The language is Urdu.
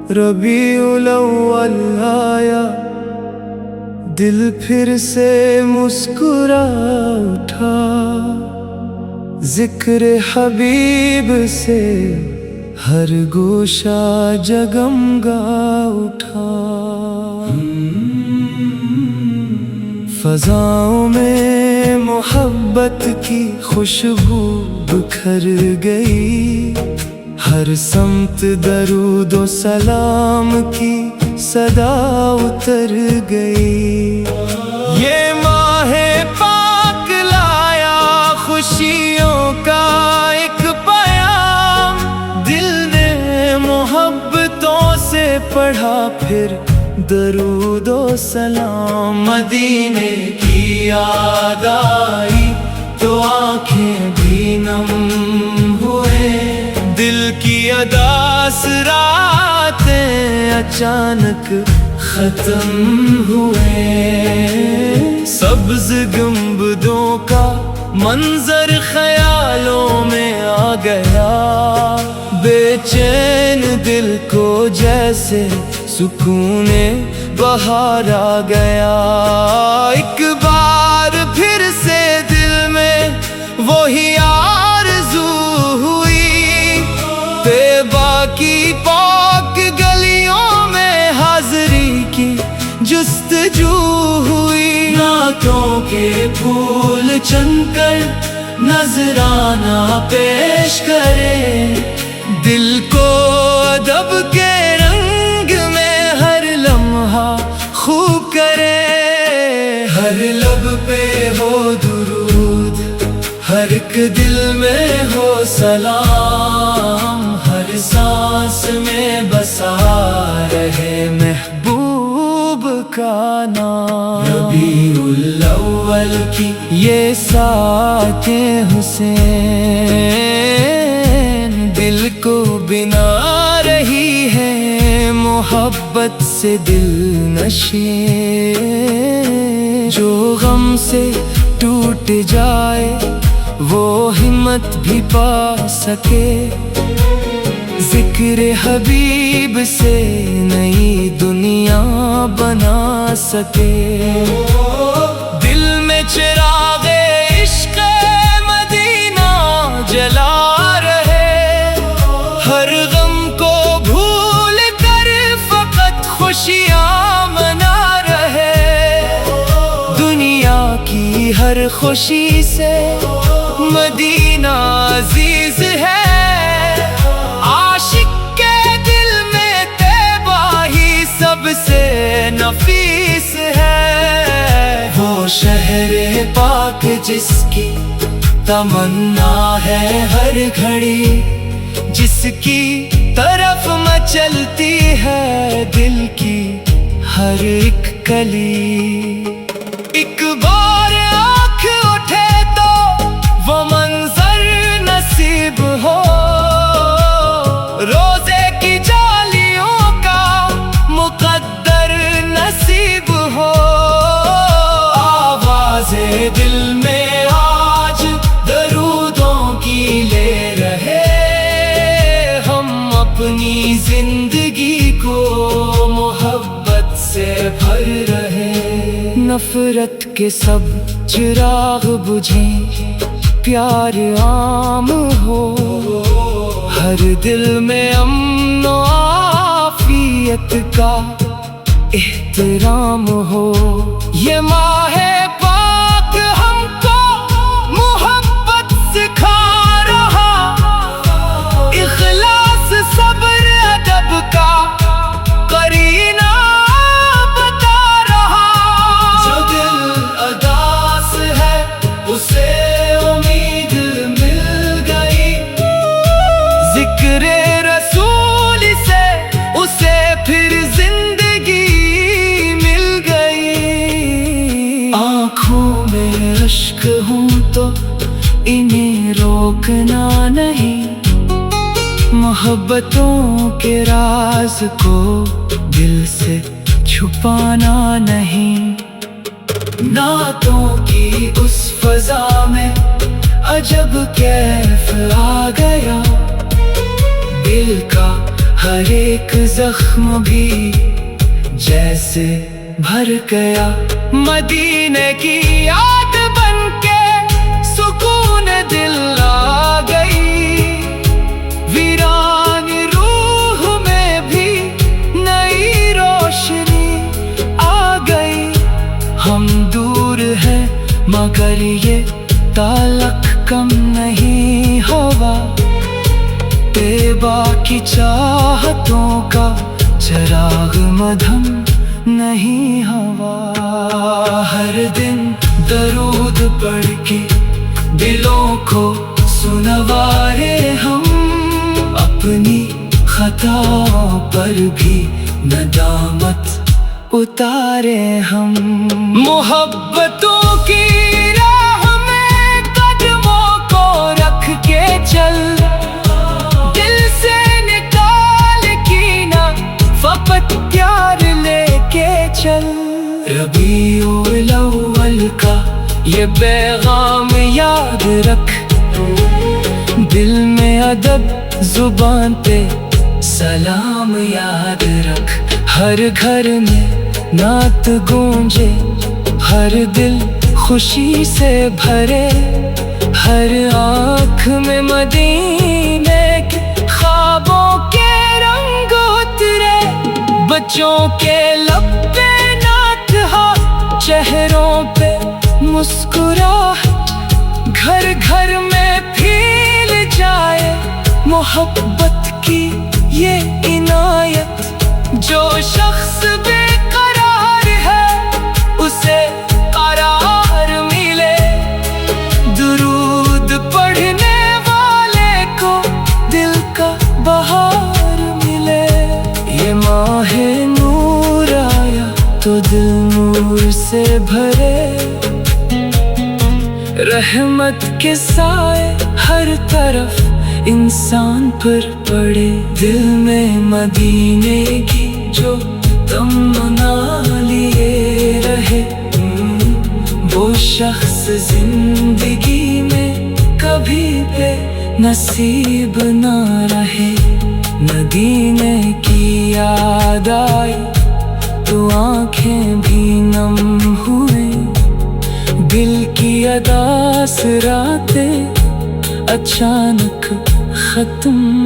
ربیع الاول آیا، دل پھر سے مسکرا اٹھا، ذکر حبیب سے ہر گوشہ جگمگا اٹھا۔ فضاؤں میں محبت کی خوشبو بکھر گئی، ہر سمت درود و سلام کی صدا اتر گئی۔ یہ ماہ پاک لایا خوشیوں کا ایک پیام، دل نے محبتوں سے پڑھا پھر درود و سلام۔ مدینے کی یاد آئی تو آنکھیں بھی نم ہوئے، دل کی اداس راتیں اچانک ختم ہوئے۔ سبز گنبدوں کا منظر خیالوں میں آ گیا، بے چین دل کو جیسے سکون بہار آ گیا۔ ایک بار پھر سے دل میں وہی آرزو ہوئی، طیبہ کی پاک گلیوں میں حاضری کی جستجو ہوئی۔ نعتوں کے پھول چن کر نذرانہ پیش کرے، دل کو ادب کے رنگ میں ہر لمحہ خوب کرے۔ ہر لب پہ ہو درود، ہر ایک دل میں ہو سلام، ہر سانس میں بسا رہے محبوب کا نام۔ ربیع الاول کی یہ ساعتیں حسین، دل کو بنا رہی ہے محبت سے دل نشین۔ جو غم سے ٹوٹ جائے وہ ہمت بھی پا سکے، ذکر حبیب سے نئی دنیا بنا سکے۔ دل میں چراغ عشق مدینہ جلا رہے، ہر غم کو بھول کر فقط خوشیاں منا رہے۔ دنیا کی ہر خوشی سے مدینہ عزیز ہے، عاشق کے دل میں طیبہ ہی سب سے نفیس ہے۔ وہ شہر پاک جس کی تمنا ہے ہر گھڑی، جس کی طرف مچلتی ہے دل کی ہر ایک کلی۔ ایک بار آنکھ اٹھے تو وہ منظر نصیب ہو، روزے کی جالیوں کا مقدر نصیب ہو۔ آوازیں دل میں آج درودوں کی لے رہے، ہم اپنی زندگی کو محبت سے بھر رہے۔ نفرت کے سب چراغ بجھیں، پیار عام ہو، ہر دل میں امن و عافیت کا احترام ہو۔ یہ ماہ پاک ہم کو محبت سکھا رہا، اخلاص صبر ادب کا قرینہ بتا رہا۔ جو دل اداس ہے اسے امید مل گئی، ذکر رسول سے اسے پھر زندگی مل گئی۔ آنکھوں میں اشک ہوں تو انہیں روکنا نہیں، محبتوں کے راز کو دل سے چھپانا نہیں، نعتوں کی اس فضا میں عجب کیف آ گیا، دل کا ہر ایک زخم بھی جیسے بھر گیا، مدینے کی یاد بن کے سکون دل آ گئی، ویران روح میں بھی نئی روشنی آ گئی، ہم دور ہیں مگر یہ تعلق کم نہیں ہوا، طیبہ کی چاہتوں کا چراغ مدھم نہیں ہوا، ہر دن درود پڑھ کے دلوں کو سنوارے ہم، اپنی خطاؤں پر بھی ندامت اتارے ہم، محبتوں کی راہ میں قدموں کو رکھ کے چل، دل سے نکال کینہ فقط پیار لے کے چل، ربیع الاول کا یہ پیغام یاد رکھ، دل میں ادب زبان پہ سلام یاد رکھ، ہر گھر میں نعت گونجے، ہر دل خوشی سے بھرے، ہر آنکھ میں مدینے کے خوابوں کے رنگ اترے، بچوں کے لب پہ نعت ہو، چہروں پہ مسکراہٹ، گھر گھر میں پھیل جائے محبت کی یہ عنایت، جو شخص بے قرار ہے اسے قرار ملے، درود پڑھنے والے کو دل کا بہار ملے، یہ ماہ نور آیا تو دل نور سے بھرے، رحمت کے سائے ہر طرف انسان پر پڑے، دل میں مدینے کی جو تمنا لیے رہے، وہ شخص زندگی میں کبھی بے نصیب نہ رہے، مدینے کی یاد آئی تو آنکھیں بھی نم ہوئیں، دل کی اداس راتیں اچانک ختم